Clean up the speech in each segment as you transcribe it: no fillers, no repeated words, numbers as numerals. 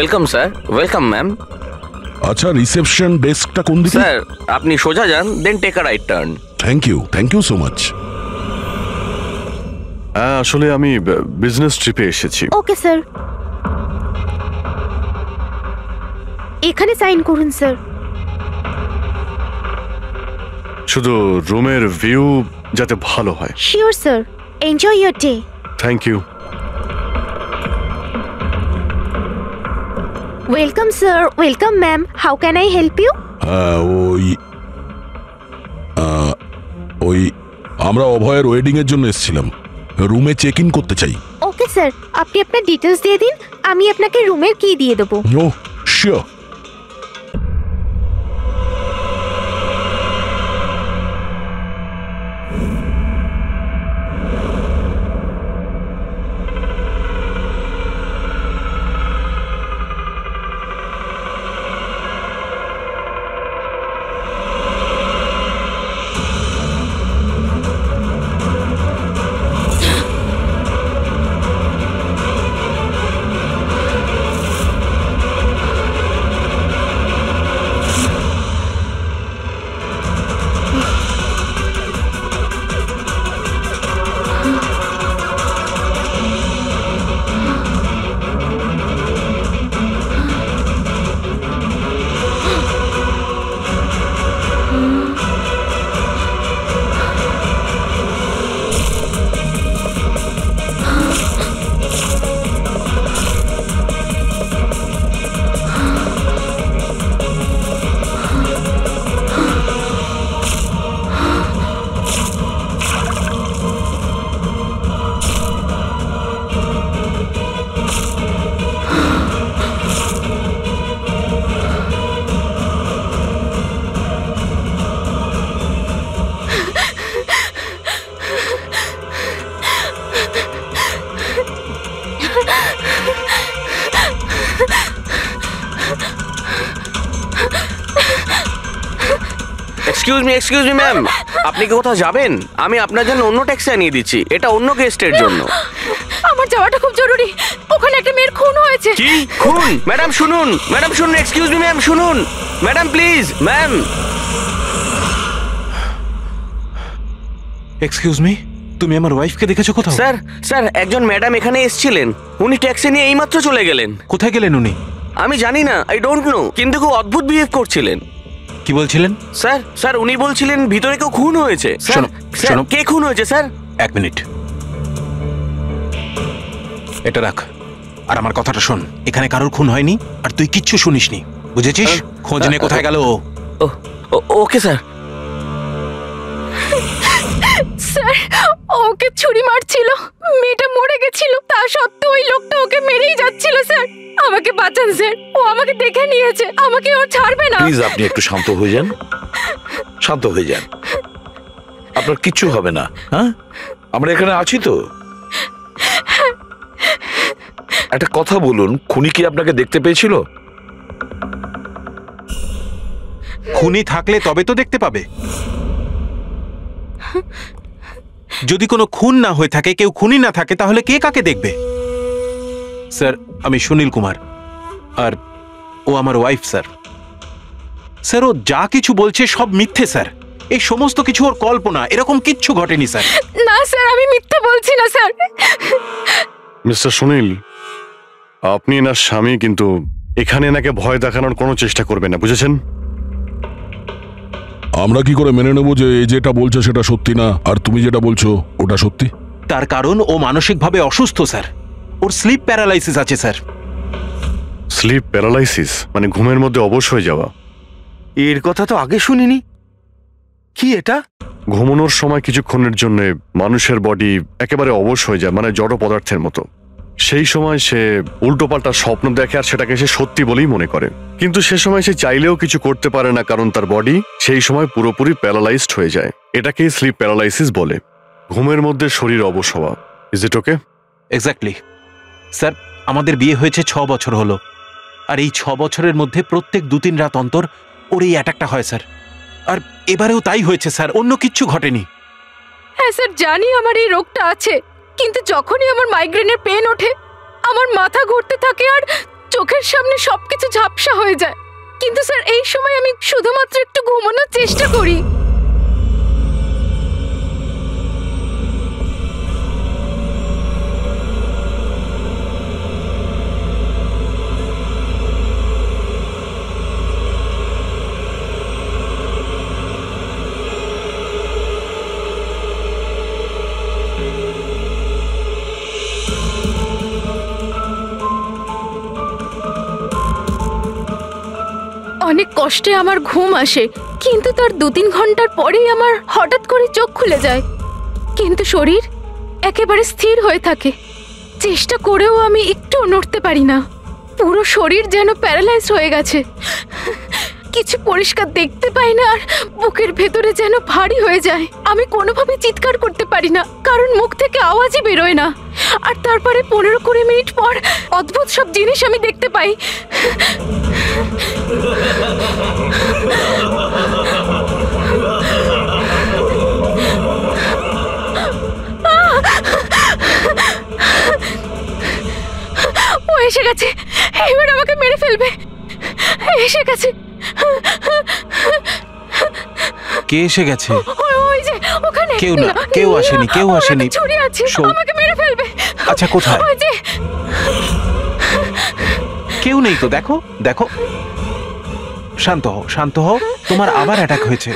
Welcome sir, welcome ma'am. আচ্ছা, reception ডেস্কটা কোন দিকে? স্যার আপনি সোজা যান, then take a right turn. Thank you so much. হ্যাঁ, আসলে আমি বিজনেস ট্রিপে এসেছি। ওকে স্যার, এখানে সাইন করুন স্যার। শুধু রুমের ভিউ যাতে ভালো হয়। Sure sir, enjoy your day. Thank you. Welcome sir, welcome ma'am, how can I help you? ওই আমরা অভয়ের ওয়েডিং এর জন্য এসেছিলাম, রুমে চেক ইন করতে চাই। ওকে স্যার, আপনি আপনার ডিটেলস দিয়ে দিন, আমি আপনাকে রুমের কি দিয়ে দেবো। ও শিওর। এক্সকিউজ মি ম্যাম, আপনি কি কোথাও যাবেন? আমি আপনার জন্য অন্য ট্যাক্সি আনিয়ে দিচ্ছি, এটা অন্য গেস্টের জন্য। আমার যাওয়াটা খুব জরুরি, ওখানে একটা মেয়ের খুন হয়েছে। কি খুন? ম্যাডাম শুনুন, ম্যাডাম শুনুন, এক্সকিউজ মি ম্যাম শুনুন, madam please ma'am. Excuse me, তুমি আমার ওয়াইফকে দেখেছো কোথাও? স্যার স্যার একজন ম্যাডাম এখানে এসেছিলেন, উনি ট্যাক্সি নিয়ে এইমাত্র চলে গেলেন। কোথায় গেলেন উনি? আমি জানি না, আই ডোন্ট নো, কিন্তু খুব অদ্ভুত বিহেভ করছিলেন। কি বলছিলেন? স্যার উনি বলছিলেন ভিতরে কেউ খুন হয়েছে। শোনো, শোনো। কে খুন হয়েছে স্যার? এক মিনিট, এটা রাখ আর আমার কথাটা শোন। এখানে কারোর খুন হয়নি, আর তুই কিচ্ছু শুনিসনি, বুঝেছিস? খোঁজ নে কোথায় গেল ও। Okay sir. স্যার, ওকে ছুরি মারছিল, মেয়েটা মরে গেছিল, তা সত্ত্বেও ওই লোকটা ওকে মেরেই যাচ্ছিল। স্যার আমাকে বাঁচান স্যার, ও আমাকে দেখে নিয়েছে, আমাকে ও ছাড়বে না। প্লিজ আপনি একটু শান্ত হয়ে যান, শান্ত হয়ে যান, আপনার কিচ্ছু হবে না। হ্যাঁ, আমরা এখানে আছি তো। একটা কথা বলুন, খুনি কি আপনাকে দেখতে পেয়েছিল? খুনি থাকলে তবে তো দেখতে পাবে। যদি কোনো খুন না হয়ে থাকে, কেউ খুনি না থাকে, তাহলে কে কাকে দেখবে? স্যার আমি সুনীল কুমার, আর ও আমার ওয়াইফ স্যার। স্যার ও যা কিছু বলছে সব মিথ্যে স্যার, এই সমস্ত কিছু ওর কল্পনা, এরকম কিচ্ছু ঘটেনি স্যার। না স্যার, আমি মিথ্যে বলছি না স্যার। মিস্টার সুনীল, আপনি না স্বামী, কিন্তু এখানে এনাকে ভয় দেখানোর কোনো চেষ্টা করবেন না, বুঝেছেন? আমরা কি করে মেনে নেবো যে যেটা বলছে সেটা সত্যি না, আর তুমি যেটা বলছো ওটা সত্যি? তার কারণ ও মানসিকভাবে অসুস্থ স্যার, ওর স্লিপ প্যারালাইসিস আছে স্যার। স্লিপ প্যারালাইসিস মানে ঘুমের মধ্যে অবশ হয়ে যাওয়া? এর কথা তো আগে শুনিনি। কি এটা? ঘুমানোর সময় কিছুক্ষণের জন্য মানুষের বডি একেবারে অবশ হয়ে যায়, মানে জড় পদার্থের মতো। সেই সময় সে উল্টোপাল্টা স্বপ্ন দেখে, আর সেটাকে সে সত্যি বলেই মনে করে। কিন্তু সে সময় সে চাইলেও কিছু করতে পারে না, কারণ তার বডি সেই সময় পুরোপুরি প্যারালাইজড হয়ে যায়। এটাকেই স্লিপ প্যারালাইসিস বলে। ঘুমের মধ্যে শরীর অবশ হওয়া। Is it okay? Exactly sir, আমাদের বিয়ে হয়েছে 6 বছর হলো, আর এই 6 বছরের মধ্যে প্রত্যেক 2-3 রাত অন্তর ওর এই অ্যাটাকটা হয় স্যার। আর এবারেও তাই হয়েছে স্যার, অন্য কিচ্ছু ঘটেনি। হ্যাঁ স্যার, জানি আমার এই রোগটা আছে, কিন্তু যখনই আমার মাইগ্রেনের পেন ওঠে, আমার মাথা ঘুরতে থাকে আর চোখের সামনে সবকিছু ঝাপসা হয়ে যায়। কিন্তু স্যার এই সময় আমি শুধুমাত্র একটু ঘুমানোর চেষ্টা করি। অনেক কষ্টে আমার ঘুম আসে, কিন্তু তার 2-3 ঘন্টার পরেই আমার হঠাৎ করে চোখ খুলে যায়, কিন্তু শরীর একেবারে স্থির হয়ে থাকে। চেষ্টা করেও আমি একটু নড়তে পারি না। পুরো শরীর যেন প্যারালাইজ হয়ে গেছে। কিছু পরিষ্কার দেখতে পাই না, আর বুকের ভেতরে যেন ভারী হয়ে যায়। আমি কোনোভাবে চিৎকার করতে পারি না, কারণ মুখ থেকে আওয়াজই বেরোয় না। আর তারপরে 15-20 মিনিট পর অদ্ভুত সব জিনিস আমি দেখতে পাই। ও এসে গেছে, এবার আমাকে মেরে ফেলবে। এসে গেছে। কে এসে গেছে? ওই যে ওখানে। কেউ না, কেউ আসেনি, কেউ আসেনি। ছুরি আছে, আমাকে মেরে ফেলবে। আচ্ছা, কোথায়? ওই যে। কেউ নেই তো, দেখো দেখো। শান্ত হও, শান্ত হও। তোমার আবার অ্যাটাক হয়েছে।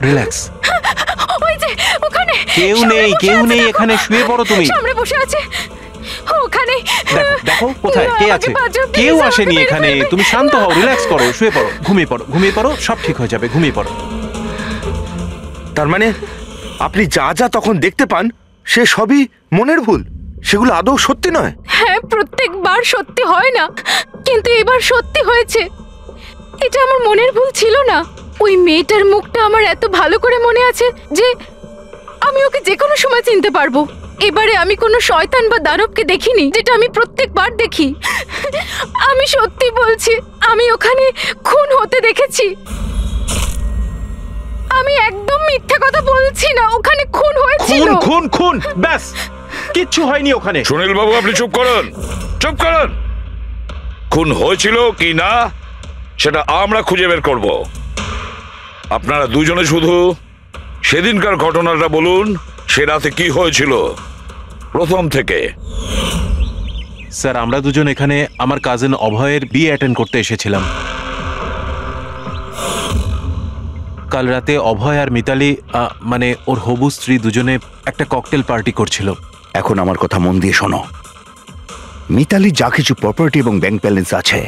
রিল্যাক্স। ওই যে ওখানে। কেউ নেই, কেউ নেই এখানে। শুয়ে পড়ো তুমি। সামনে বসে আছে ওখানে। দেখো দেখো কোথায় কে আছে। কেউ আসেনি এখানে। তুমি শান্ত হও, রিল্যাক্স করো, শুয়ে পড়ো, ঘুমিয়ে পড়ো, ঘুমিয়ে পড়ো। সব ঠিক হয়ে যাবে, ঘুমিয়ে পড়ো। তার মানে আপনি যা যা তখন দেখতে পান সে সবই মনের ভুল, সেগুলো আদৌ সত্যি নয়? হ্যাঁ, প্রত্যেকবার সত্যি হয় না, কিন্তু এবার সত্যি হয়েছে। এটা আমার মনের ভুল ছিল না। ওই মেয়েটার মুখটা আমার এত ভালো করে মনে আছে যে আমি ওকে যে কোনো সময় চিনতে পারবো। এবারে আমি কোনো শয়তান বা দানবকে দেখিনি, যেটা আমি প্রত্যেকবার দেখি। আমি সত্যি বলছি, আমি ওখানে খুন হতে দেখেছি। আমি একদম মিথ্যে কথা বলছি না, ওখানে খুন হয়েছিল। খুন খুন খুন, ব্যাস, কিচ্ছু হয়নি ওখানে। সুনীল বাবু, আপনি চুপ করুন, চুপ করুন। খুন হয়েছিল কি না সেটা আমরা খুঁজে বের করব। আপনারা দুজনে শুধু সেদিনকার ঘটনাটা বলুন। সে রাতে কি হয়েছিল প্রথম থেকে? স্যার, আমরা দুজন এখানে আমার কাজিন অভয়ের বিয়ে অ্যাটেন্ড করতে এসেছিলাম। কাল রাতে অভয় আর মিতালি, মানে ওর হবু স্ত্রী, দুজনে একটা ককটেল পার্টি করছিল। এখন আমার কথা মন দিয়ে শোনো। মিতালি যা কিছু প্রপার্টি এবং ব্যাংক ব্যালেন্স আছে,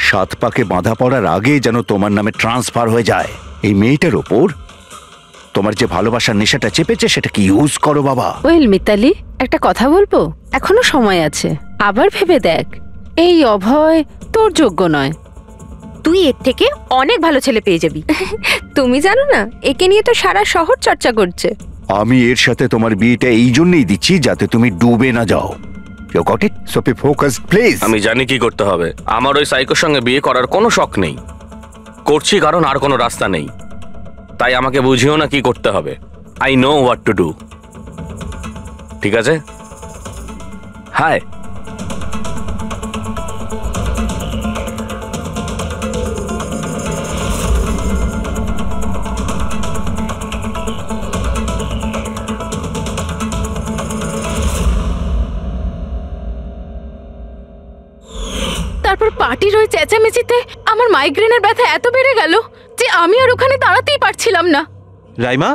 7 পাকে বাঁধা পড়ার আগে যেন তোমার নামে ট্রান্সফার হয়ে যায়। এই মেয়েটার ওপর তোমার যে ভালোবাসার নেশাটা চেপেছে সেটাকে ইউজ করো বাবা। ওয়েল মিতালি, একটা কথা বলবো? এখনো সময় আছে, আবার ভেবে দেখ। এই অভয় তোর যোগ্য নয়। তুই এর থেকে অনেক ভালো ছেলে পেয়ে যাবি। তুমি জানো না, একে নিয়ে তো সারা শহর চর্চা করছে। আমি এর সাথে তোমার বিয়েটা এই জন্যই দিচ্ছি যাতে তুমি ডুবে না যাও। You got it? So be focused please. আমি জানি কি করতে হবে। আমার ওই সাইকোর সঙ্গে বিয়ে করার কোনো শখ নেই। করছি কারণ আর কোনো রাস্তা নেই। তাই আমাকে বুঝিও না কি করতে হবে। I know what to do. ঠিক আছে? হাই। তারপর পার্টির ওই চেঁচামেচিতে আমার মাইগ্রেনের ব্যথা এত বেড়ে গেল যে আমি আর ওখানে দাঁড়াতেই পারছিলাম না। রাইমা,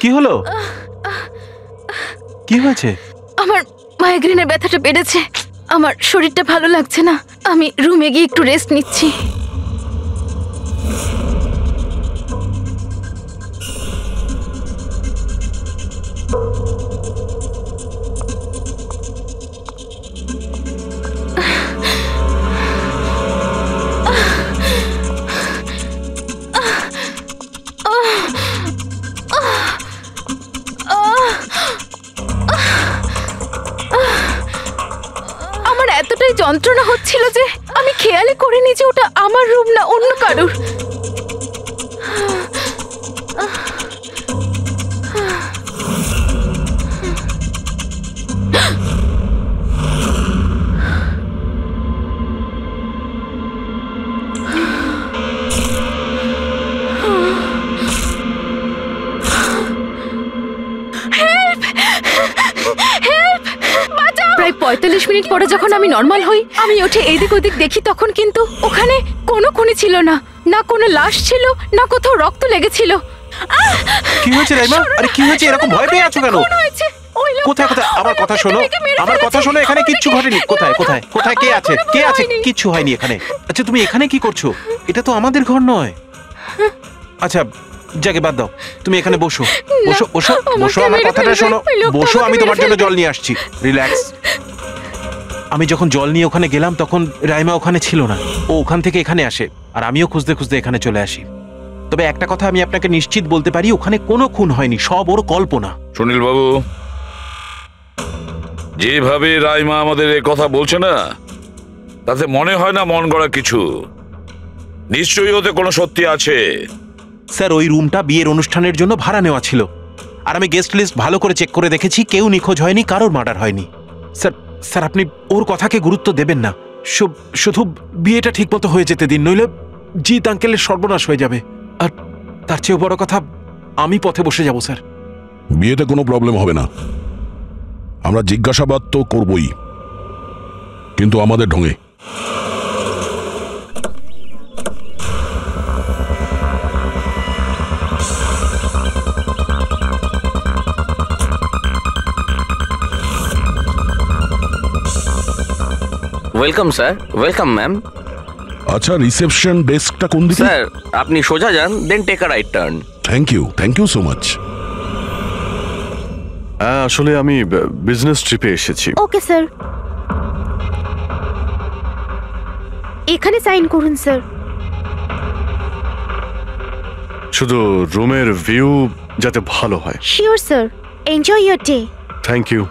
কি হলো? কি হয়েছে? আমার মাইগ্রেনের ব্যথাটা বেড়েছে, আমার শরীরটা ভালো লাগছে না। আমি রুমে গিয়ে একটু রেস্ট নিচ্ছি। আমার এতটাই যন্ত্রণা হচ্ছিল যে আমি খেয়ালই করিনি যে ওটা আমার রুম না অন্য কারোর। মিনিট পরে যখন আমি নর্মাল হই, আমি উঠে এদিক ওদিক দেখি, তখন কিন্তু ওখানে কোনো খুনি ছিল না, না কোনো লাশ ছিল, না কোথাও রক্ত লেগেছিল। কি হয়েছে রাইমা? আরে কি হয়েছে? এরকম ভয় পেয়ে আছো কেন? কোথায় কোথায়? আমার কথা শোনো, আমার কথা শোনো। এখানে কিচ্ছু ঘটেনি। কোথায় কোথায় কোথায়? কে আছে? কে আছে? কিচ্ছু হয়নি এখানে। আচ্ছা তুমি এখানে কি করছো? এটা তো আমাদের ঘর নয়। আচ্ছা যাকে বাদ দাও, তুমি এখানে বসো বসো বসো বসো, আমার কথাটা শোনো, বসো, আমি তোমার জন্য জল নিয়ে আসছি। রিল্যাক্স। আমি যখন জল নিয়ে ওখানে গেলাম তখন রাইমা ওখানে ছিল না। ও ওখান থেকে এখানে আসে, আর আমিও খুঁজতে খুঁজতে এখানে চলে আসি। তবে একটা কথা আমি আপনাকে নিশ্চিত বলতে পারি, ওখানে কোনো খুন হয়নি, সব ওর কল্পনা। সুনীল বাবু, যেভাবে রাইমা আমাদের এ কথা বলছে না, তাতে মনে হয় না মন গড়া কিছু। নিশ্চয়ই ওতে কোনো সত্যি আছে। স্যার ওই রুমটা বিয়ের অনুষ্ঠানের জন্য ভাড়া নেওয়া ছিল, আর আমি গেস্ট লিস্ট ভালো করে চেক করে দেখেছি, কেউ নিখোঁজ হয়নি, কারোর মার্ডার হয়নি। স্যার স্যার আপনি ওর কথাকে গুরুত্ব দেবেন না, শুধু বিয়েটা ঠিক মতো হয়ে যেতে দিন, নইলে জিৎ আঙ্কেলের সর্বনাশ হয়ে যাবে। আর তার চেয়েও বড় কথা, আমি পথে বসে যাব। স্যার বিয়েতে কোনো প্রবলেম হবে না, আমরা জিজ্ঞাসাবাদ তো করবই, কিন্তু আমাদের ঢঙে। Welcome sir, welcome ma'am. আচ্ছা রিসেপশন ডেস্কটা কোন দিকে? স্যার আপনি সোজা যান, then take a right turn. Thank you so much. হ্যাঁ, আসলে আমি বিজনেস ট্রিপে এসেছি। ওকে স্যার, এখানে সাইন করুন স্যার। শুধু রুমের ভিউ যাতে ভালো হয়। Sure sir, enjoy your day. Thank you.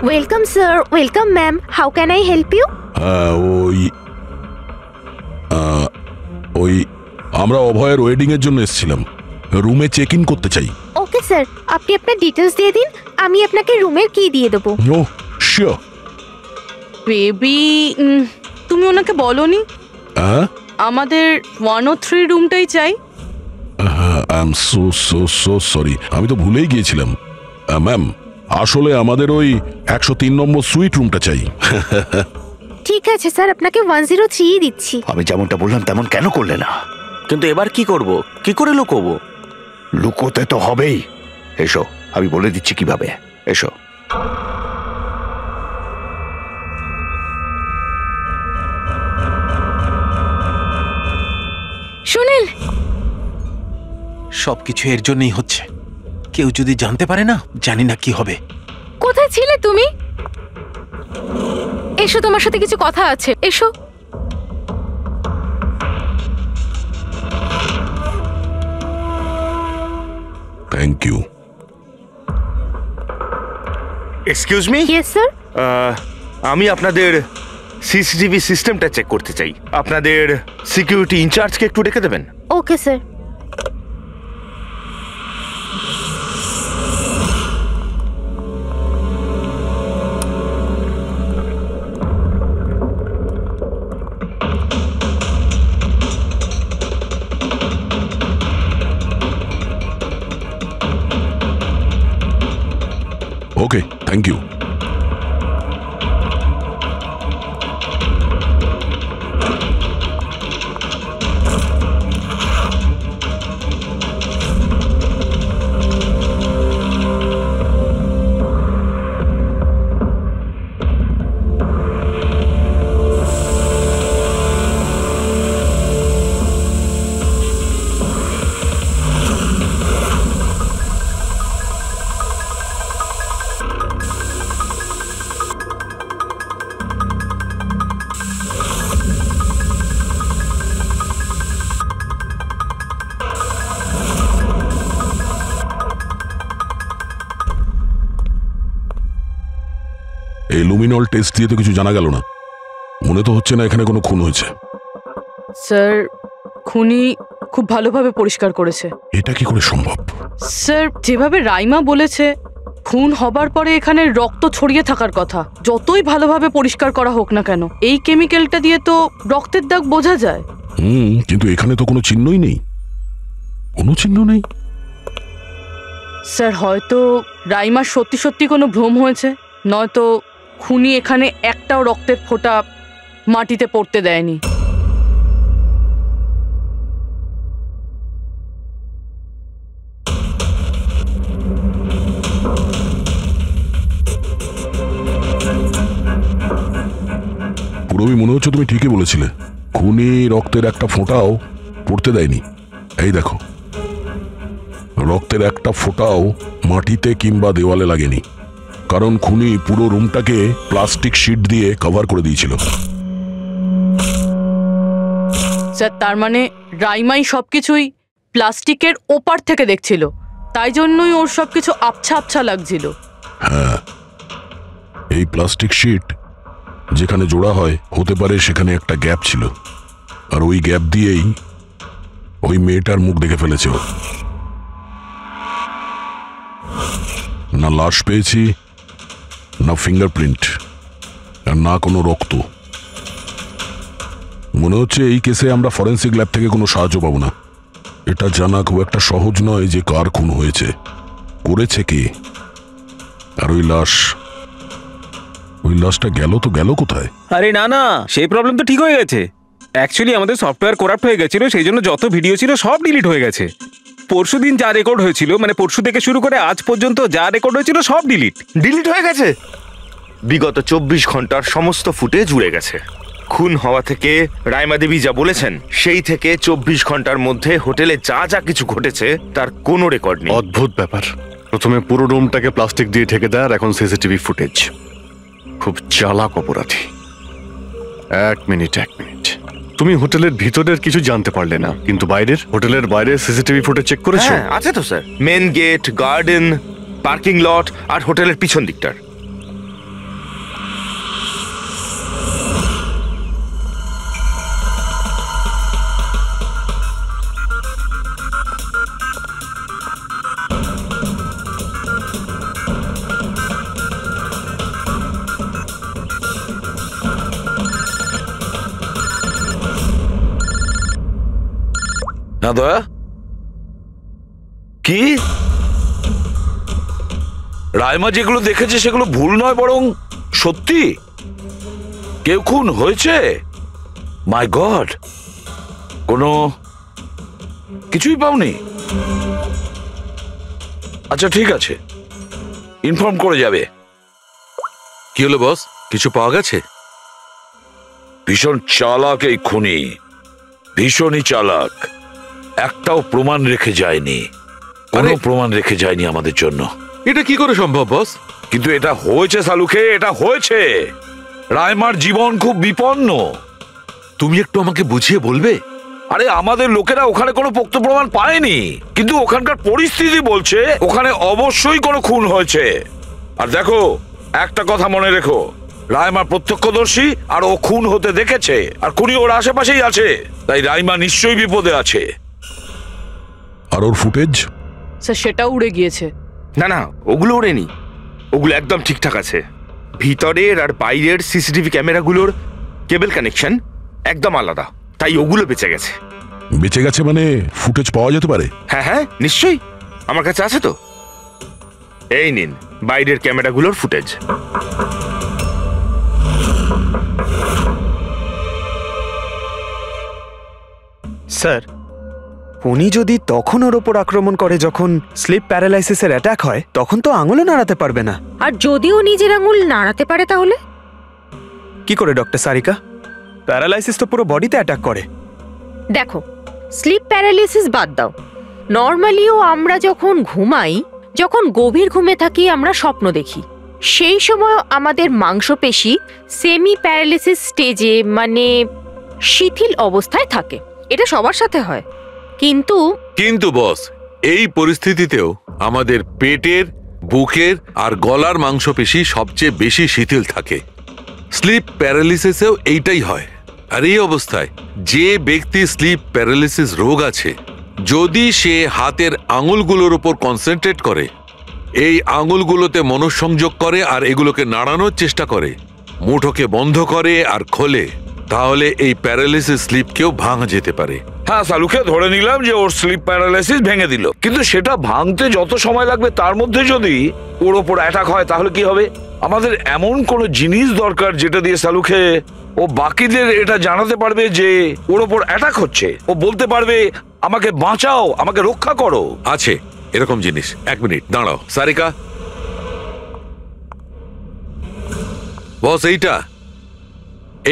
Welcome sir, welcome ma'am, how can I help you? ওই আমরা অভয়ের ওয়েডিং এর জন্য এসেছিলাম, রুমে চেক ইন করতে চাই। ওকে স্যার, আপনি আপনার ডিটেলস দিয়ে দিন, আমি আপনাকে রুমের কি দিয়ে দেবো। ও শিওর। বেবি, তুমি ওনাকে বলনি আমাদের 103 রুমটাই চাই? আই এম সো সরি, আমি তো ভুলেই গিয়েছিলাম। ম্যাম আসলে আমাদের ওই 103 নম্বর সুইট রুমটা চাই। ঠিক আছে স্যার, আপনাকে 103 দিচ্ছি। আমি যেমনটা বললাম তেমন কেন করলে না? কিন্তু এবার কি করব? কি করে লুকোবো? লুকোতে তো হবেই। এসো, আমি বলে দিচ্ছি কিভাবে। এসো। সুনীল, সবকিছু এর জন্যই হচ্ছে। কেউ যদি জানতে পারে না, জানি না কি হবে। কোথায় ছিলে তুমি? এসো, তোমার সাথে কিছু কথা আছে, এসো। Thank you. Excuse me. Yes sir. আমি আপনাদের সিসিটিভি সিস্টেমটা চেক করতে চাই। আপনাদের সিকিউরিটি ইনচার্জকে একটু ডেকে দেবেন? Okay sir. Okay, thank you. এই লুমিনল টেস্ট দিয়ে তো কিছু জানা গেল না। মনে তো হচ্ছে না এখানে কোনো খুন হয়েছে। স্যার খুনি খুব ভালোভাবে পরিষ্কার করেছে। এটা কি করে সম্ভব? স্যার যেভাবে রাইমা বলেছে, খুন হবার পরে এখানে রক্ত ছড়িয়ে থাকার কথা। যতই ভালোভাবে পরিষ্কার করা হোক না কেন, এই কেমিক্যালটা দিয়ে তো রক্তের দাগ বোঝা যায়। কিন্তু এখানে তো কোনো চিহ্নই নেই। কোনো চিহ্ন নেই। স্যার হয়তো রাইমার সত্যি সত্যি কোনো ভ্রম হয়েছে, নয়তো খুনি এখানে একটাও রক্তের ফোঁটা মাটিতে পড়তে দেয়নি। পুরবি, মনে হচ্ছে তুমি ঠিকই বলেছিলে, খুনি রক্তের একটা ফোঁটাও পড়তে দেয়নি। এই দেখো, রক্তের একটা ফোঁটাও মাটিতে কিংবা দেওয়ালে লাগেনি, কারণ খুনি পুরো রুমটাকে প্লাস্টিক শিট দিয়ে কভার করে দিয়েছিল। স্যার, তার মানে রাইমাই সবকিছুই প্লাস্টিকের ওপার থেকে দেখছিল, তাই জন্যই ওর সবকিছু আবছা আবছা লাগছিল। হ্যাঁ, এই প্লাস্টিক শিট যেখানে জোড়া হয়, হতে পারে সেখানে একটা গ্যাপ ছিল, আর ওই গ্যাপ দিয়েই ওই মেয়েটার মুখ দেখে ফেলেছে। না লাশ পেয়েছি, না ফিঙ্গারপ্রিন্ট, আর না কোনো রক্ত। মনে হচ্ছে এই কেসে আমরা ফরেন্সিক ল্যাব থেকে কোনো সাহায্য পাবো না। এটা জানা খুব একটা সহজ নয় যে কার খুন হয়েছে, করেছে কে, আর ওই লাশটা গেল তো গেল কোথায়? আরে না না, সেই প্রবলেম তো ঠিক হয়ে গেছে। অ্যাকচুয়ালি আমাদের সফটওয়্যার করাপ্ট হয়ে গেছিল, সেই জন্য যত ভিডিও ছিল সব ডিলিট হয়ে গেছে। পরশুদিন যা রেকর্ড হয়েছিল, মানে পরশু থেকে শুরু করে আজ পর্যন্ত যা রেকর্ড হয়েছিল সব ডিলিট হয়ে গেছে। বিগত 24 ঘন্টার সমস্ত ফুটেজ উড়ে গেছে। খুন হওয়া থেকে রাইমা দেবী যা বলেছেন, সেই থেকে 24 ঘন্টার মধ্যে হোটেলে যা যা কিছু ঘটেছে তার কোনো রেকর্ড নেই। অদ্ভুত ব্যাপার। প্রথমে পুরো রুমটাকে প্লাস্টিক দিয়ে ঢেকে দেয়, আর এখন সিসিটিভি ফুটেজ। খুব চালাক অপরাধী। এক মিনিট, তুমি হোটেলের ভিতরের কিছু জানতে পারলে না, কিন্তু বাইরের, হোটেলের বাইরে সিসিটিভি ফুটেজ চেক করেছো? হ্যাঁ, আছে তো sir. Main gate, garden, parking lot আর হোটেলের পিছন দিকটার। না দয়া, কি রাইমা যেগুলো দেখেছে সেগুলো ভুল নয়, বরং সত্যি? কেউ খুন হয়েছে? মাই গড, কোনো কিছুই পাওনি? আচ্ছা ঠিক আছে, ইনফর্ম করে যাবে। কি হলো বস, কিছু পাওয়া গেছে? ভীষণ চালাক এই খুনি, ভীষণই চালাক। একটাও প্রমাণ রেখে যায়নি, কোনো প্রমাণ রেখে যায়নি আমাদের জন্য। এটা কি করে সম্ভব বস? কিন্তু এটা হয়েছে সালুকে, এটা হয়েছে। রাইমার জীবন খুব বিপন্ন। তুমি একটু আমাকে বুঝিয়ে বলবে? আরে আমাদের লোকেরা ওখানে কোনো পোক্ত প্রমাণ পায়নি, কিন্তু ওখানকার পরিস্থিতি বলছে ওখানে অবশ্যই কোনো খুন হয়েছে। আর দেখো, একটা কথা মনে রেখো, রাইমা প্রত্যক্ষদর্শী, আর ও খুন হতে দেখেছে, আর খুনি ওর আশেপাশেই আছে, তাই রাইমা নিশ্চয়ই বিপদে আছে। আর ওর ফুটেজ? স্যার, সেটাও উড়ে গিয়েছে। না না, ওগুলো ওড়েনি, ওগুলো একদম ঠিকঠাক আছে। ভিতরের আর বাইরের সিসিটিভি ক্যামেরাগুলোর কেবল কানেকশন একদম আলাদা, তাই ওগুলো বেঁচে গেছে। বেঁচে গেছে মানে ফুটেজ পাওয়া যেতে পারে? হ্যাঁ হ্যাঁ, নিশ্চয়ই, আমার কাছে আছে তো। এই নিন বাইরের ক্যামেরাগুলোর ফুটেজ। স্যার, উনি যদি তখন ওর ওপর আক্রমণ করে যখন স্লিপ প্যারালাইসিসের অ্যাটাক হয়, তখন তো আঙুলও নাড়াতে পারবে না। আর যদিও নিজের আঙুল নাড়াতে পারে তাহলে কি করে ডক্টর সারিকা? প্যারালাইসিস তো পুরো বডিতে অ্যাটাক করে। দেখো, স্লিপ প্যারালাইসিস বাদ দাও, নর্মালিও আমরা যখন ঘুমাই, যখন গভীর ঘুমে থাকি, আমরা স্বপ্ন দেখি। সেই সময় আমাদের মাংসপেশি সেমি প্যারালাইসিস স্টেজে, মানে শিথিল অবস্থায় থাকে। এটা সবার সাথে হয়। কিন্তু বস, এই পরিস্থিতিতেও আমাদের পেটের, বুকের আর গলার মাংসপেশি সবচেয়ে বেশি শিথিল থাকে। স্লিপ প্যারালিসিসেও এইটাই হয়। আর এই অবস্থায় যে ব্যক্তি স্লিপ প্যারালিসিস রোগ আছে, যদি সে হাতের আঙুলগুলোর উপর কনসেন্ট্রেট করে, এই আঙুলগুলোতে মনঃসংযোগ করে আর এগুলোকে নাড়ানোর চেষ্টা করে, মুঠোকে বন্ধ করে আর খোলে, তাহলে এই প্যারালিসিস স্লিপকেও ভাঙা যেতে পারে। হ্যাঁ, সালুকে ধরে নিলাম যে ওর স্লিপ প্যারালাইসিস ভেঙে দিল, কিন্তু সেটা ভাঙতে যত সময় লাগবে তার মধ্যে যদি ওর ওপর অ্যাটাক হয় তাহলে কি হবে? আমাদের এমন কোনো জিনিস দরকার যেটা দিয়ে সালুকে ও বাকিদের এটা জানাতে পারবে যে ওর ওপর অ্যাটাক হচ্ছে। ও বলতে পারবে আমাকে বাঁচাও, আমাকে রক্ষা করো। আছে এরকম জিনিস। 1 মিনিট দাঁড়াও সারিকা। বস,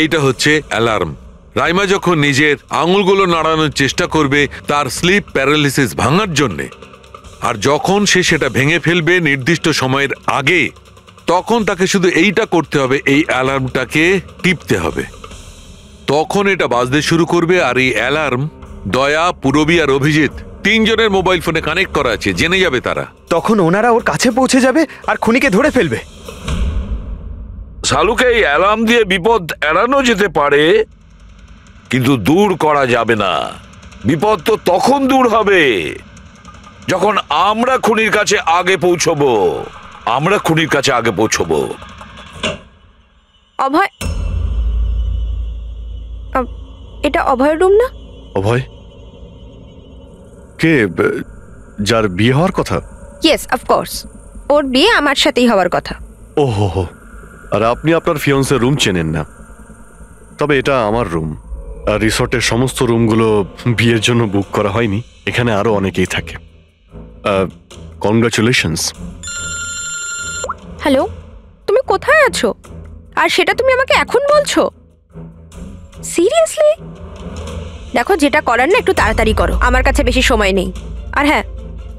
এইটা হচ্ছে অ্যালার্ম। রাইমা যখন নিজের আঙুলগুলো নাড়ানোর চেষ্টা করবে তার স্লিপ প্যারালিসিস ভাঙার জন্যে, আর যখন সে সেটা ভেঙে ফেলবে নির্দিষ্ট সময়ের আগে, তখন তাকে শুধু এইটা করতে হবে, এই অ্যালার্মটাকে টিপতে হবে। তখন এটা বাজতে শুরু করবে, আর এই অ্যালার্ম দয়া, পুরবী আর অভিজিৎ 3 জনের মোবাইল ফোনে কানেক্ট করা আছে, জেনে যাবে তারা। তখন ওনারা ওর কাছে পৌঁছে যাবে আর খুনিকে ধরে ফেলবে। সালুকে এই অ্যালার্ম দিয়ে বিপদ এড়ানো যেতে পারে, কিন্তু দূর করা যাবে না। বিপদ তো তখন দূর হবে যখন আমরা খুনির কাছে আগে পৌঁছবো। অভয়, এটা অভয়ের রুম না? অভয় কে? যার বিয়ে হওয়ার কথা? ইয়েস, অফকোর্স, ওর বিয়ে আমার সাথেই হওয়ার কথা। ওহো, আর আপনি আপনার ফিয়ন্সের রুম চেনেন না? তবে এটা আমার রুম, আর রিসর্টের সমস্ত রুমগুলো বিয়ের জন্য বুক করা হয়নি। এখানে আরো অনেকেই থাকে। কংগ্রাচুলেশনস। হ্যালো, তুমি কোথায় আছো? আর সেটা তুমি আমাকে এখন বলছো? সিরিয়াসলি? দেখো, যেটা করার না একটু তাড়াতাড়ি করো, আমার কাছে বেশি সময় নেই। আর হ্যাঁ,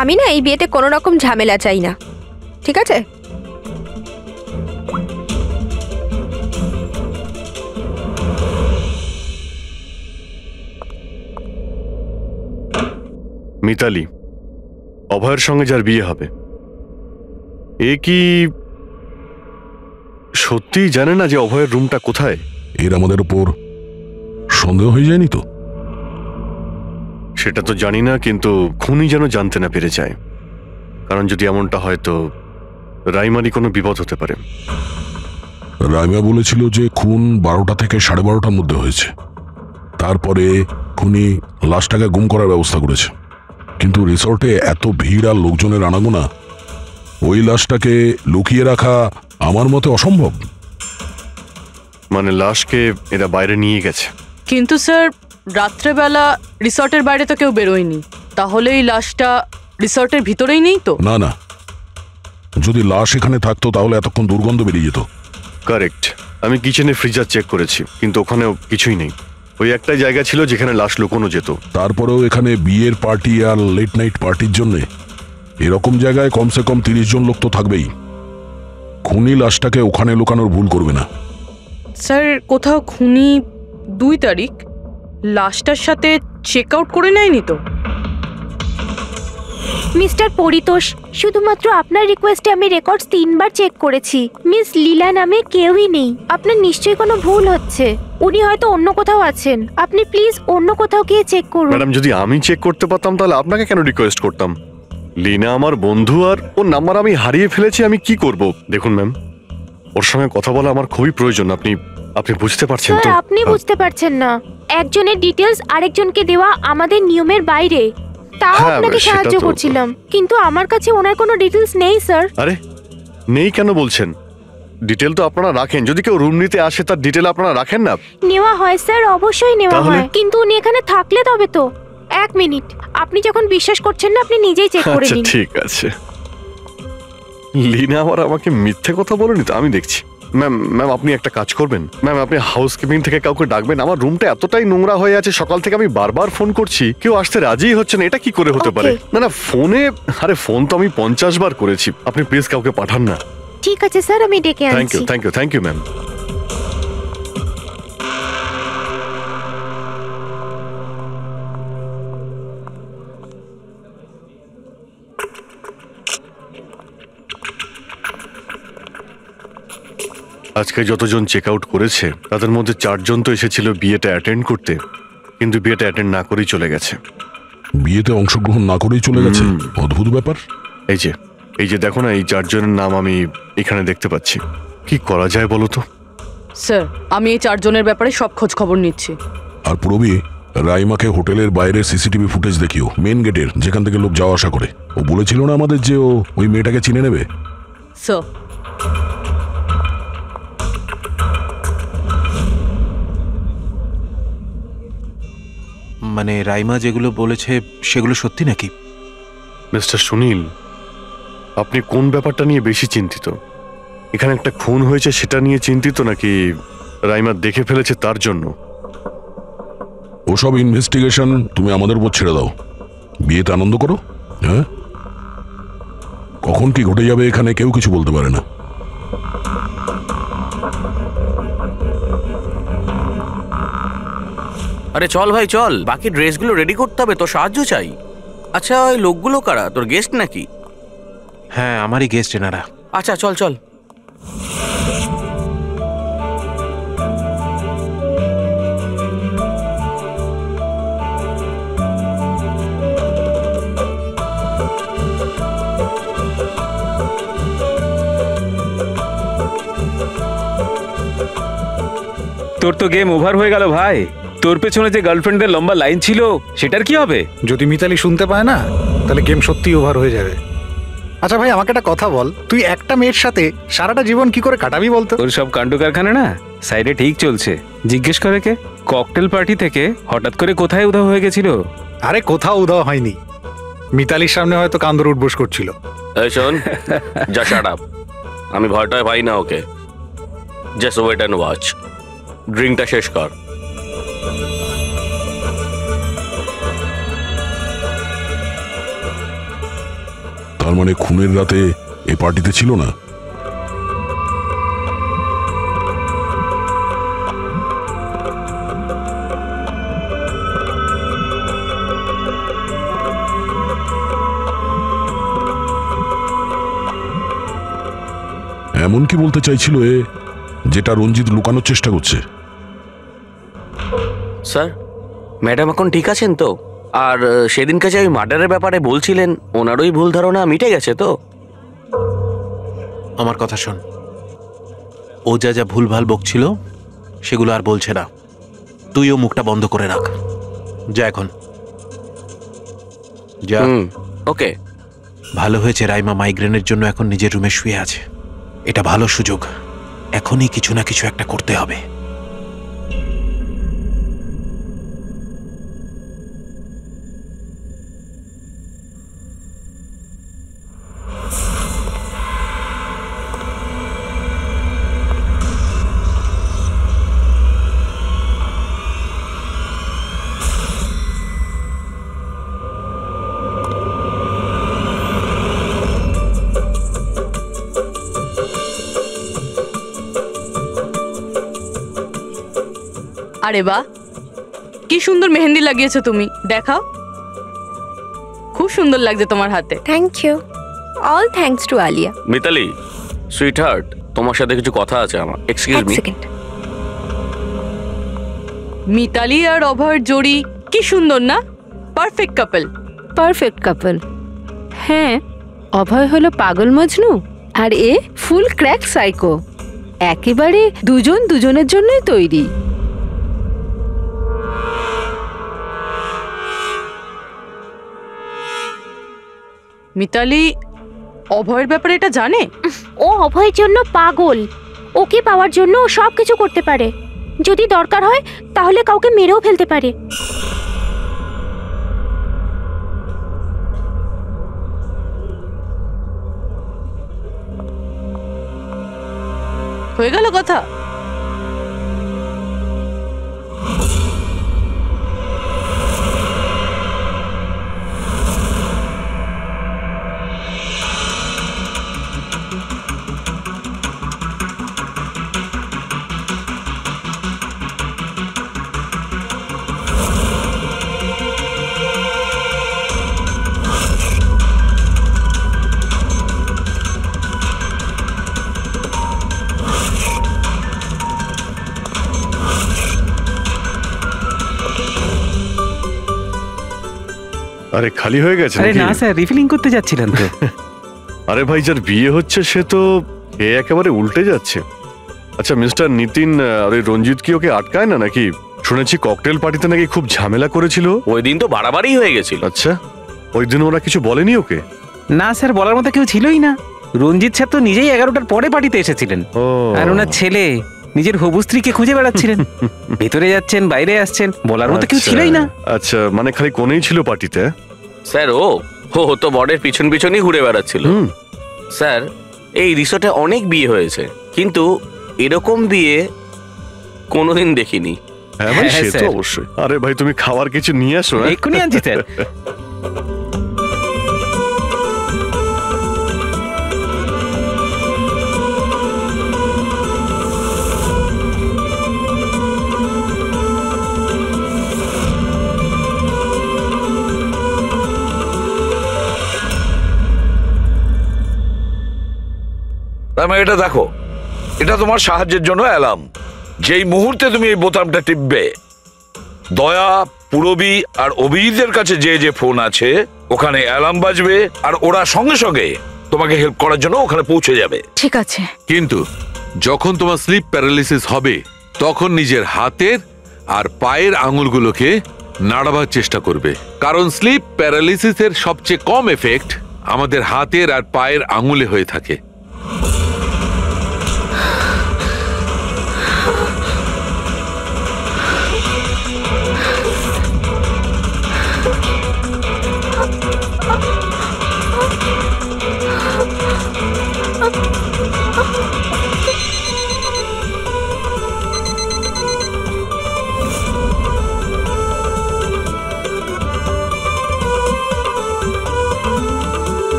আমি না এই বিয়েতে কোনো রকম ঝামেলা চাই না, ঠিক আছে? মিতালি, অভয়ের সঙ্গে যার বিয়ে হবে, এ কি সত্যিই জানে না যে অভয়ের রুমটা কোথায়? এর আমাদের উপর সন্দেহ হয়ে যায়নি তো? সেটা তো জানি না, কিন্তু খুনি যেন জানতে না পেরে যায়, কারণ যদি এমনটা হয় তো রাইমারই কোনো বিপদ হতে পারে। রাইমা বলেছিল যে খুন 12টা থেকে 12:30টার মধ্যে হয়েছে। তারপরে খুনি লাশটাকে গুম করার ব্যবস্থা করেছে, কিন্তু রিসর্টে এত ভিড় আর লোকজনের আনাগোনা, ওই লাশটাকে লুকিয়ে রাখা আমার মতে অসম্ভব। মানে লাশকে এরা বাইরে নিয়ে গেছে? কিন্তু স্যার, রাত্রেবেলা রিসর্টের বাইরে তো কেউ বেরোয়নি, তাহলে এই লাশটা রিসর্টের ভিতরেই নেই তো? না না, যদি লাশ এখানে থাকতো তাহলে এতক্ষণ দুর্গন্ধ বেরিয়ে যেত। কারেক্ট। আমি কিচেনে ফ্রিজার চেক করেছি, কিন্তু ওখানেও কিছুই নেই। ওই একটা জায়গা ছিল যেখানে লাশ লুকোনো যেত। তারপরেও এখানে বিয়ের পার্টি আর লেট নাইট পার্টির জন্য এরকম জায়গায় কমসে কম 30 জন লোক তো থাকবেই। খুনি লাশটাকে ওখানে লুকানোর ভুল করবে না। স্যার, কোথাও খুনি 2 তারিখ লাশটার সাথে চেক আউট করে নেয়নি তো? মিস্টার পরিতোষ, শুধুমাত্র আপনার রিকোয়েস্টে আমি রেকর্ডস 3 বার চেক করেছি। মিস লীলা নামে কেউই নেই। আপনার নিশ্চয়ই কোনো ভুল হচ্ছে। উনি হয়তো অন্য কোথাও আছেন। আপনি প্লিজ অন্য কোথাও গিয়ে চেক করুন। ম্যাডাম, যদি আমি চেক করতে পারতাম তাহলে আপনাকে কেন রিকোয়েস্ট করতাম? লীনা আমার বন্ধু, আর ওর নাম্বার আমি হারিয়ে ফেলেছি। আমি কি করব? দেখুন ম্যাম, ওর সঙ্গে কথা বলা আমার খুবই প্রয়োজন। আপনি বুঝতে পারছেন তো? আপনি বুঝতে পারছেন না, একজনের ডিটেলস আরেকজনকে দেওয়া আমাদের নিয়মের বাইরে। তাও আপনাকে সাহায্য করছিলাম, কিন্তু আমার কাছে ওনার কোনো ডিটেলস নেই স্যার। আরে নেই কেন বলছেন? ডিটেল তো আপনারা রাখেন। যদি কেউ রুম নিতে আসে তার ডিটেল আপনারা রাখেন না? নেওয়া হয় স্যার, অবশ্যই নেওয়া হয়, কিন্তু উনি এখানে থাকলে তবে তো। 1 মিনিট, আপনি যখন বিশ্বাস করছেন না আপনি নিজেই চেক করে নিন। ঠিক আছে। লীনা আবার আমাকে মিথ্যে কথা বলেনি তো? আমি দেখছি। ম্যাম আপনি একটা কাজ করবেন। ম্যাম, আপনি হাউসকিপিং থেকে কাউকে ডাকবেন। আমার রুমটা এতটাই নোংরা হয়ে আছে, সকাল থেকে আমি বারবার ফোন করছি, কেউ আসতে রাজিই হচ্ছে না। এটা কি করে হতে পারে? না ফোনে, আরে ফোন তো আমি 50 বার করেছি। আপনি প্লিজ কাউকে পাঠান না। ঠিক আছে স্যার, আমি ডেকে আনছি। Thank you ma'am. আজকে যতজন চেক আউট করেছে তাদের মধ্যে 4 জন তো এসেছিল বিয়েটা অ্যাটেন্ড করতে, কিন্তু বিয়েটা অ্যাটেন্ড না করেই চলে গেছে। বিয়েতে অংশগ্রহণ না করেই চলে গেছে? অদ্ভুত ব্যাপার। এই যে দেখো না, এই 4 জনের নাম আমি এখানে দেখতে পাচ্ছি। কি করা যায় বলো তো? স্যার, আমি এই 4 জনের ব্যাপারে সব খোঁজ খবর নিচ্ছি। আর পুরবী, রাইমাকে হোটেলের বাইরে সিসিটিভি ফুটেজ দেখিও, মেন গেটের, যেখান থেকে লোক যাওয়া আসা করে। ও বলেছিল না আমাদের যে ও ওই মেয়েটাকে চিনে নেবে। স্যার, মানে রাইমা যেগুলো বলেছে সেগুলো সত্যি নাকি? মিস্টার সুনীল, আপনি কোন ব্যাপারটা নিয়ে বেশি চিন্তিত? এখানে একটা খুন হয়েছে সেটা নিয়ে চিন্তিত, নাকি রাইমা দেখে ফেলেছে তার জন্য? ওসব ইনভেস্টিগেশন তুমি আমাদের উপর ছেড়ে দাও, বিয়েতে আনন্দ করো। হ্যাঁ, কখন কি ঘটে যাবে এখানে কেউ কিছু বলতে পারে না। আরে চল ভাই চল, বাকি ড্রেসগুলো রেডি করতে হবে, তোর সাহায্য চাই। আচ্ছা, ওই লোকগুলো কারা? তোর গেস্ট নাকি? হ্যাঁ, আমারই গেস্ট এনারা। আচ্ছা চল চল। তোর তো গেম ওভার হয়ে গেল ভাই। তোর পেছনে যে গার্লফ্রেন্ডদের লম্বা লাইন ছিল সেটার কি হবে? যদি মিতালি শুনতে পায় না, তাহলে গেম সত্যি ওভার হয়ে যাবে। আচ্ছা ভাই, আমাকে একটা কথা বল, তুই একটা মেয়ের সাথে সারাটা জীবন কি করে কাটাবি বলতো? তোর সব কাণ্ড কারখানা না সাইডে ঠিক চলছে। জিজ্ঞেস করে কে? ককটেল পার্টি থেকে হঠাৎ করে কোথায় উধাও হয়ে গেছিল? আরে কোথাও উধাও হয়নি, মিতালির সামনে হয়তো কান্দর উঠবোস করছিল। এই শোন, যা শাট আপ। আমি ভয়টায় পাই না ওকে। Just wait and watch. ড্রিঙ্কটা শেষ কর। তার মানে খুনের রাতে এই পার্টিতে ছিল না? এমন কি বলতে চাইছিল এ, যেটা রঞ্জিত লুকানোর চেষ্টা করছে? স্যার, ম্যাডাম এখন ঠিক আছেন তো? আর সেদিনকে যে ওই মার্ডারের ব্যাপারে বলছিলেন, ওনারই ভুল ধারণা মিটে গেছে তো? আমার কথা শোন, ও যা যা ভুলভাল বকছিল সেগুলো আর বলছে না। তুইও মুখটা বন্ধ করে রাখ। যা এখন, যা। ওকে। ভালো হয়েছে রাইমা মাইগ্রেনের জন্য এখন নিজের রুমে শুয়ে আছে। এটা ভালো সুযোগ, এখনই কিছু না কিছু একটা করতে হবে। আরে বাহ, কি সুন্দর মেহেন্দি লাগিয়েছো তুমি, দেখাও। খুব সুন্দর লাগছে তোমার হাতে। Thank you. All thanks to Alia. Mitali, sweetheart, তোমার সাথে কিছু কথা আছে আমার। Excuse me. মিতালি আর অভয়ের জোড়ি কি সুন্দর না? Perfect couple. Perfect couple. হ্যাঁ, অভয় হলো পাগল মজনু আর এ ফুল ক্র্যাক সাইকো। একেবারে দুজন দুজনের জন্যই তৈরি। মিতালি অভয়ের ব্যাপারে এটা জানে? ও অভয়ের জন্য পাগল। ওকে পাওয়ার জন্য ও সব কিছু করতে পারে। যদি দরকার হয় তাহলে কাউকে মেরেও ফেলতে পারে। হয়ে গেল কথা। আরে খালি হয়ে গেছে? আরে না স্যার, রিফিলিং করতে যাচ্ছিলেন তো। আরে ভাই, যার বিয়ে হচ্ছে সে তো একেবারে উল্টে যাচ্ছে। আচ্ছা মিস্টার নিতিন, আরে রঞ্জিত কি ওকে আটকায় না নাকি? শুনেছি ককটেল পার্টিতে নাকি খুব ঝামেলা করেছিল। ওই দিন তো বাড়াবাড়ি হয়ে গেছিল। আচ্ছা, ওই দিন ওরা কিছু বলেনি ওকে? না স্যার, বলার মতো কেউ ছিলই না। রঞ্জিত স্যার তো নিজেই 11টার পরে পার্টিতে এসেছিলেন, আর ওনার ছেলে নিজের হবু স্ত্রীকে খুঁজে বেড়াচ্ছিলেন। ভেতরে যাচ্ছেন, বাইরে আসছেন, বলার মতো কেউ ছিলই না। আচ্ছা, মানে খালি কোনেই ছিল পার্টিতে? স্যার ও তো বরের পিছন পিছনই ঘুরে বেড়াচ্ছিল। স্যার, এই রিসোর্টে অনেক বিয়ে হয়েছে, কিন্তু এরকম বিয়ে কোনোদিন দেখিনি। হ্যাঁ ভাই, সে তো অবশ্যই। আরে ভাই, তুমি খাবার কিছু নিয়ে আসো। এক্ষুনি আনছি স্যার। এটা দেখো, এটা তোমার সাহায্যের জন্য অ্যালার্ম। যেই মুহূর্তে তুমি এই বোতামটা টিপবে, দয়া, পুরবী আর অভিজিতের কাছে যে যে ফোন আছে ওখানে অ্যালার্ম বাজবে, আর ওরা সঙ্গে সঙ্গে তোমাকে হেল্প করার জন্য ওখানে পৌঁছে যাবে। ঠিক আছে। কিন্তু যখন তোমার স্লিপ প্যারালিসিস হবে তখন নিজের হাতের আর পায়ের আঙুলগুলোকে নাড়াবার চেষ্টা করবে, কারণ স্লিপ প্যারালিসিসের সবচেয়ে কম এফেক্ট আমাদের হাতের আর পায়ের আঙুলে হয়ে থাকে।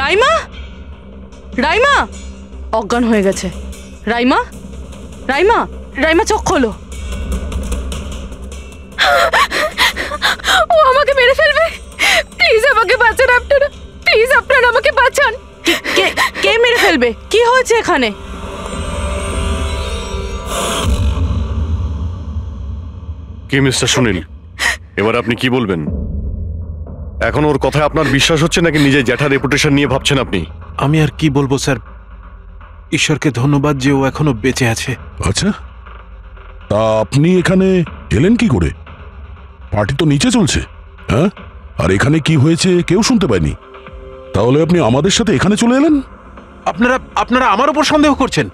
রাইমা, রাইমা অজ্ঞান হয়ে গেছে। রাইমা, রাইমা, রাইমা চোখ খোলো। ও আমাকে মেরে ফেলবে। প্লিজ আমাকে বাঁচান আপনারা, প্লিজ আপনারা আমাকে বাঁচান। কে মেরে ফেলবে? কি হয়েছে এখানে? কি মিস্টার সুনীল, এবার আপনি কি বলবেন? এখন ওর কথায় আপনার বিশ্বাস হচ্ছে নাকি নিজের জ্যাঠার রেপুটেশন নিয়ে ভাবছেন আপনি? আমি আর কি বলবো স্যার, ঈশ্বরকে ধন্যবাদ যে ও এখনো বেঁচে আছে। আচ্ছা, তা আপনি এখানে এলেন কি করে? পার্টি তো নিচে চলছে। হ্যাঁ, আর এখানে কি হয়েছে কেউ শুনতে পায়নি, তাহলে আপনি আমাদের সাথে এখানে চলে এলেন? আপনারা আমার উপর সন্দেহ করছেন?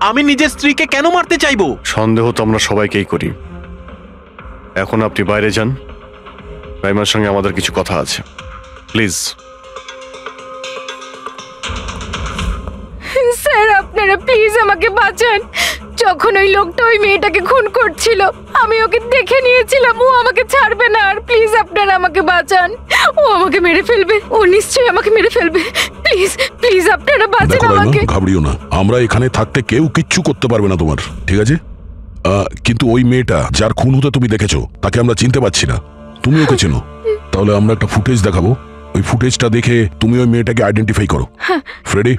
আমি নিজের স্ত্রীকে কেন মারতে চাইবো? সন্দেহ তো আমরা সবাইকেই করি। এখন আপনি বাইরে যান, রাইমার সঙ্গে আমাদের কিছু কথা আছে, প্লিজ। স্যার, আপনারা প্লিজ আমাকে বাঁচান। যখন ওই লোকটা ওই মেয়েটাকে খুন করছিল, আমি ওকে দেখে নিয়েছিলাম। ও আমাকে ছাড়বে না। আর প্লিজ আপনারা আমাকে বাঁচান। ও আমাকে মেরে ফেলবে, ও নিশ্চয়ই আমাকে মেরে ফেলবে। প্লিজ প্লিজ আপনারা বাঁচান আমাকে। ঘাবড়িও না, আমরা এখানে থাকতে কেউ কিচ্ছু করতে পারবে না তোমার, ঠিক আছে? কিন্তু ওই মেয়েটা যার খুন হতে তুমি দেখেছো, তাকে আমরা চিনতে পারছি না। তুমি ওকে চেনো? তাহলে আমরা একটা ফুটেজ দেখাবো, ওই ফুটেজটা দেখে তুমি ওই মেয়েটাকে আইডেন্টিফাই করো। ফ্রেডি,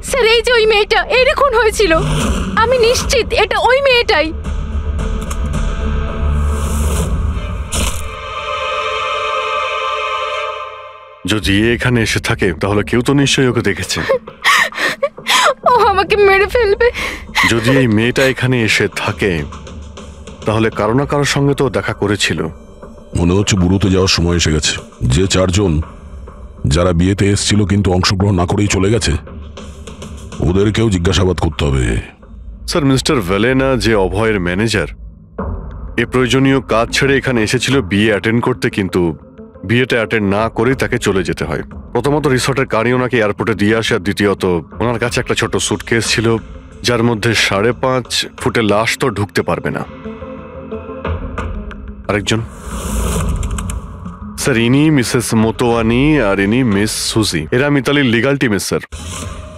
স্যার, এই যে ওই মেয়েটা, এর খুন হয়েছিল। আমি নিশ্চিত এটা ওই মেয়েটাই। যদি এখানে এসে থাকে তাহলে কেউ তো নিশ্চয়ই ওকে দেখেছে। ও আমাকে মেরে ফেলবে। যদি এই মেয়েটা এখানে এসে থাকে তাহলে কারো না কারোর সঙ্গে তো দেখা করেছিল। মনে হচ্ছে বুড়োতে যাওয়ার সময় এসে গেছে। যে 4 জন যারা বিয়েতে এসেছিল কিন্তু অংশগ্রহণ না করেই চলে গেছে, ওদেরকেও জিজ্ঞাসাবাদ করতে হবে। স্যার, মিস্টার ভেলেনা যে অভয়ের ম্যানেজার, এ প্রয়োজনীয় কাজ ছেড়ে এখানে এসেছিল বিয়ে অ্যাটেন্ড করতে, কিন্তু বিয়েটা অ্যাটেন্ড না করে তাকে চলে যেতে হয়। প্রথমত রিসর্টের গাড়ি ওনাকে এয়ারপোর্টে দিয়ে আসে, আর দ্বিতীয়ত ওনার কাছে একটা ছোট সুটকেস ছিল যার মধ্যে 5.5 ফুটের লাশ তো ঢুকতে পারবে না। আরেকজন স্যার, ইনি মিসেস মোতোয়ানি আর ইনি মিস সুজি। এরা মিতালির লিগাল টিম স্যার।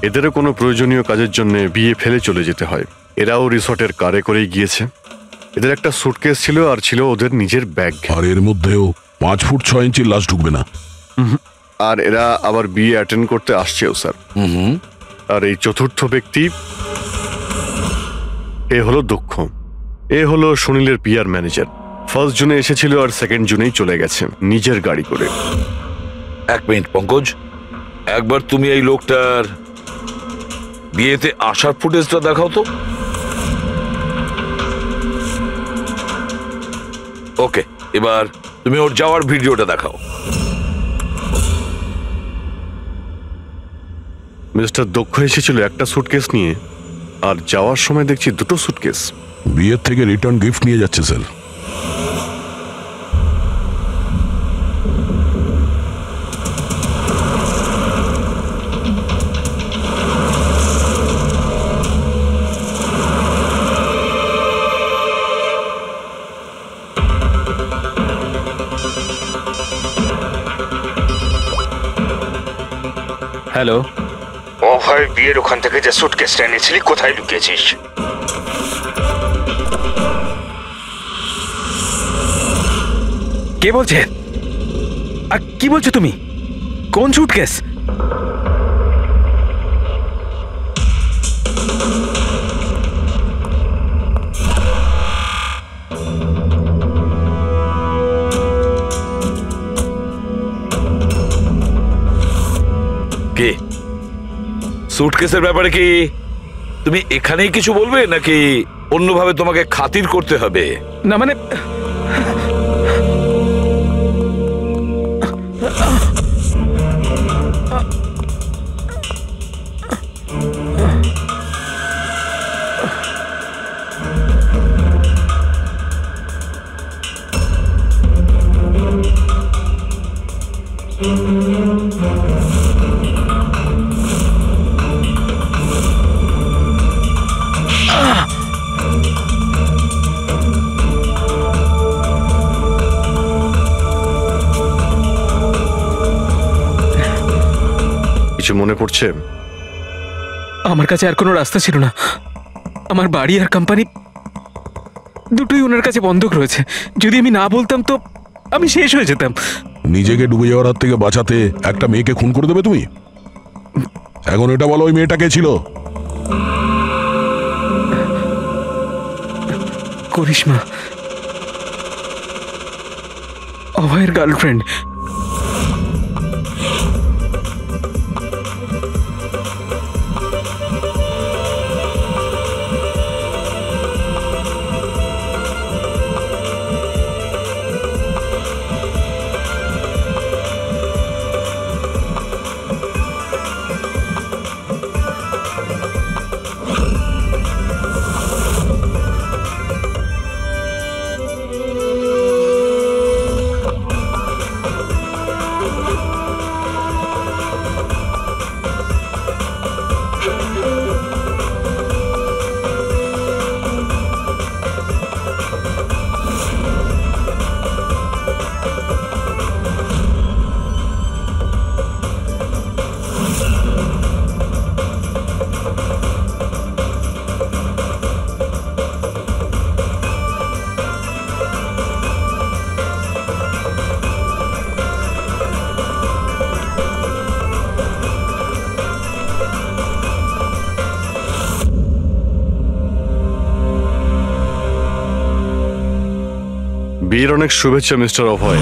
এদেরও কোনো প্রয়োজনীয় কাজের জন্য বিয়ে ফেলে চলে যেতে হয়। এরাও রিসর্টের কারে করেই গিয়েছে। এদের একটা সুটকেস ছিল আর ছিল ওদের নিজের ব্যাগ। আর এর মধ্যেও 5 ফুট 6 ইঞ্চির লাশ ঢুকবে না। আর এরা আবার বিয়ে অ্যাটেন্ড করতে আসছেও স্যার। আর এই চতুর্থ ব্যক্তি এ হলো দক্ষ। এ হলো সুনীলের পিআর ম্যানেজার। 1 জুনে এসেছিল আর 2 জুনেই চলে গেছে নিজের গাড়ি করে। 1 মিনিট পঙ্কজ, একবার তুমি এই লোকটার বিয়েতে আসার ফুটেজটা দেখাও তো। ওকে, এবার তুমি ওর যাওয়ার ভিডিওটা দেখাও। মিস্টার দক্ষ এসেছিল একটা সুটকেস নিয়ে, আর যাওয়ার সময় দেখছি 2টো সুটকেস। বিয়ের থেকে রিটার্ন গিফট নিয়ে যাচ্ছে স্যার। হ্যালো, অভয় বিয়ের ওখান থেকে যে সুটকেসটা এনেছিলি কোথায় লুকিয়েছিস? কে বলছে? আর কি বলছো তুমি? কোন সুটকেস? কে? সুটকেসের ব্যাপারে কি তুমি এখানেই কিছু বলবে নাকি অন্যভাবে তোমাকে খাতির করতে হবে? না মানে কিছু মনে পড়ছে? আমার কাছে আর কোনো রাস্তা ছিল না। আমার বাড়ি আর কোম্পানি দুটোই ওনার কাছে বন্ধক রয়েছে। যদি আমি না বলতাম তো আমি শেষ হয়ে যেতাম। নিজেকে ডুবে যাওয়ার হাত থেকে বাঁচাতে একটা মেয়েকে খুন করে দেবে তুমি? এখন এটা বলো, ওই মেয়েটা কে ছিল? করিশ্মা, অভয়ের গার্লফ্রেন্ড। বিয়ের অনেক শুভেচ্ছা মিস্টার অভয়।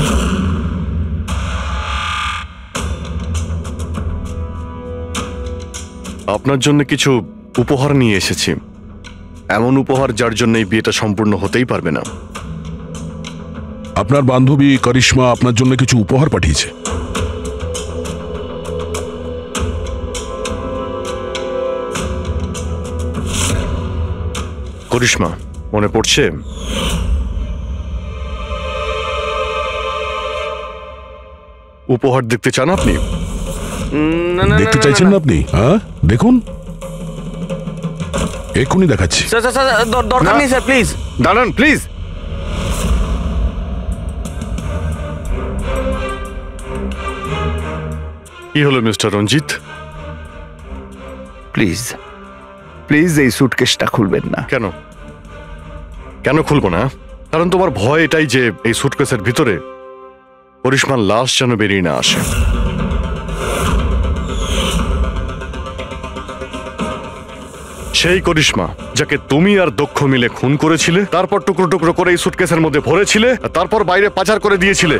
আপনার জন্য কিছু উপহার নিয়ে এসেছি। এমন উপহার যার জন্য এই বিয়েটা সম্পূর্ণ হতেই পারবে না। আপনার বান্ধবী করিশ্মা আপনার জন্য কিছু উপহার পাঠিয়েছে। করিশ্মা, মনে পড়ছে? উপহার দেখতে চান আপনি? দেখতে চাইছেন না আপনি? হ্যাঁ, দেখুন, এক্ষুনি দেখাচ্ছি। দরকার নেই স্যার, প্লিজ দাঁড়ান, প্লিজ। কি হলো মিস্টার রঞ্জিত? প্লিজ প্লিজ এই সুটকেসটা খুলবেন না। কেন? কেন খুলবো না? কারণ তোমার ভয় এটাই যে এই সুটকেসের ভিতরে করিশ্মার লাশ যেন বেরিয়ে না আসে। সেই করিশ্মা যাকে তুমি আর দক্ষ মিলে খুন করেছিলে, তারপর টুকরো টুকরো করে এই সুটকেসের মধ্যে ভরেছিলে, তারপর বাইরে পাচার করে দিয়েছিলে।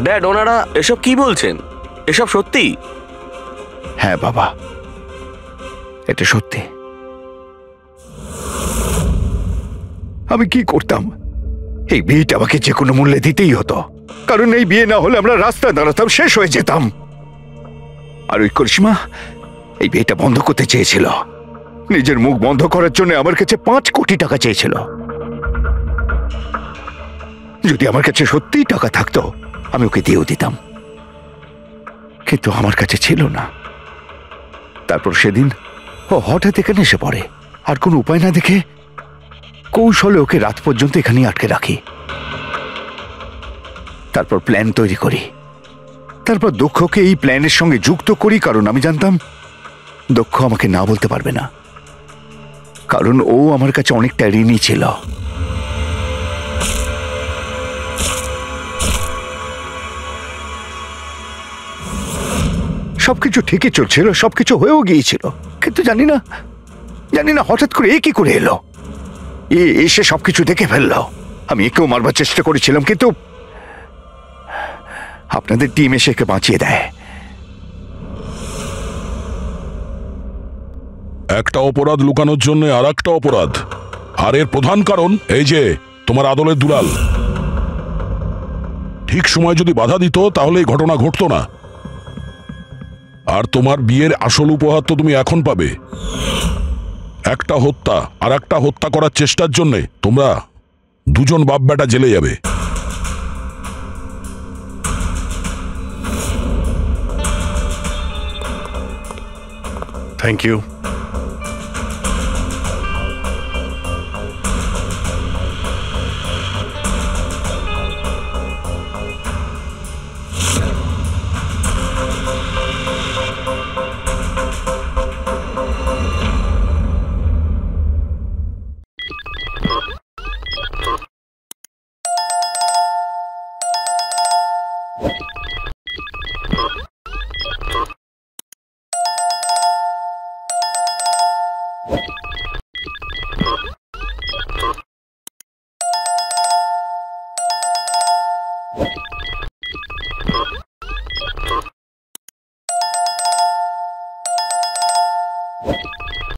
ড্যাড, ওনারা এসব কি বলছেন? এসব সত্যি? হ্যাঁ বাবা, এটা সত্যি। আমি কি করতাম? এই বিয়েটা আমাকে যে কোনো মূল্যে দিতেই হতো, কারণ এই বিয়ে না হলে আমরা রাস্তায় দাঁড়াতাম, শেষ হয়ে যেতাম। আর ওই করিশ্মা এই বিয়েটা বন্ধ করতে চেয়েছিল। নিজের মুখ বন্ধ করার জন্য আমার কাছে 5 কোটি টাকা চেয়েছিল। যদি আমার কাছে সত্যিই টাকা থাকতো আমি ওকে দিয়েও দিতাম, কিন্তু আমার কাছে ছিল না। তারপর সেদিন ও হঠাৎ এখানে এসে পড়ে, আর কোনো উপায় না দেখে কৌশলে ওকে রাত পর্যন্ত এখানেই আটকে রাখি। তারপর প্ল্যান তৈরি করি, তারপর দক্ষকে এই প্ল্যানের সঙ্গে যুক্ত করি, কারণ আমি জানতাম দক্ষ আমাকে না বলতে পারবে না, কারণ ও আমার কাছে অনেকটা ঋণী ছিল। সবকিছু ঠিকই চলছিল, সবকিছু হয়েও গিয়েছিল, কিন্তু জানি না হঠাৎ করে এ কি করে এলো। এসে সবকিছু দেখে ফেললো। আমি একেও মারবার চেষ্টা করেছিলাম, কিন্তু আপনাদের টিম এসে একে বাঁচিয়ে দেয়। একটা অপরাধ লুকানোর জন্য আর একটা অপরাধ, আর এর প্রধান কারণ এই যে তোমার আদলের দুলাল। ঠিক সময় যদি বাধা দিত তাহলে এই ঘটনা ঘটতো না। আর তোমার বিয়ের আসল উপহার তো তুমি এখন পাবে। একটা হত্যা আর একটা হত্যা করার চেষ্টার জন্য তোমরা দুজন বাপ বেটা জেলে যাবে। Thank you. you